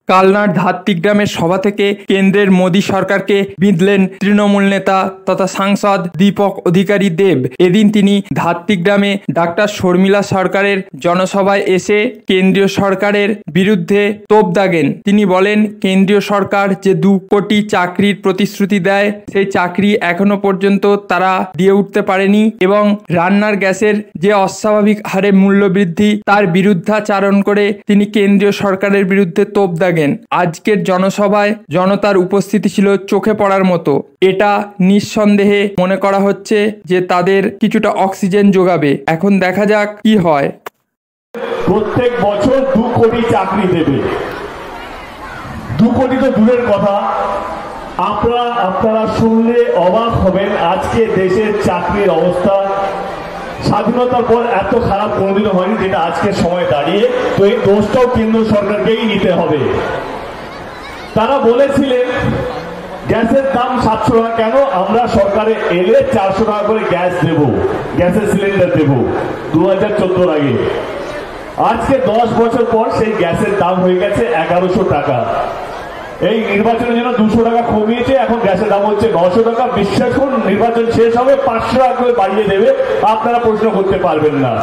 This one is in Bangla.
কালনার ধাত্তিগ্রামের সভা থেকে কেন্দ্রের মোদী সরকারকে বিঁধলেন তৃণমূল নেতা তথা সাংসদ দীপক অধিকারী দেব। এদিন তিনি ধাত্তিগ্রামে ডাক্তার শর্মিলা সরকারের জনসভায় এসে কেন্দ্রীয় সরকারের বিরুদ্ধে তোপ দাগেন। তিনি বলেন, কেন্দ্রীয় সরকার যে 2 কোটি চাকরির প্রতিশ্রুতি দেয়, সেই চাকরি এখনো পর্যন্ত তারা দিয়ে উঠতে পারেনি এবং রান্নার গ্যাসের যে অস্বাভাবিক হারে মূল্য বৃদ্ধি, তার বিরুদ্ধাচারণ করে তিনি কেন্দ্রীয় সরকারের বিরুদ্ধে তোপ দাগেন। আজকের জনসভায় জনতার উপস্থিতি ছিল চোখে পড়ার মতো। এটা নিঃসন্দেহে মনে করা হচ্ছে যে তাদের কিছুটা অক্সিজেন যোগাবে। এখন দেখা যাক কি হয়। প্রত্যেক বছর 2 কোটি চাকরি দেবে। 2 কোটি তো দূরের কথা, আপনারা শুনলে অবাক হবেন। আজকে দেশের চাকরির অবস্থা স্বাধীনতার পর এত খারাপ কোনোদিনও হয়নি যেটা আজকের সময় দাঁড়িয়ে। তো এই দোষটাও কেন্দ্র সরকারকেই নিতে হবে। তারা বলেছিলেন গ্যাসের দাম 700 টাকা, কেন? আমরা সরকারে এলে 400 টাকা করে গ্যাস দেব, গ্যাসের সিলিন্ডার দেব 2014 আগে। আজকে 10 বছর পর সেই গ্যাসের দাম হয়ে গেছে 1100 টাকা। এই নির্বাচনের জন্য 200 টাকা কমিয়েছে, এখন গ্যাসের দাম হচ্ছে 900 টাকা। বিশ্বাস করুন, নির্বাচন শেষ হবে 500 টাকা করে বাড়িয়ে দেবে, আপনারা প্রশ্ন করতে পারবেন না।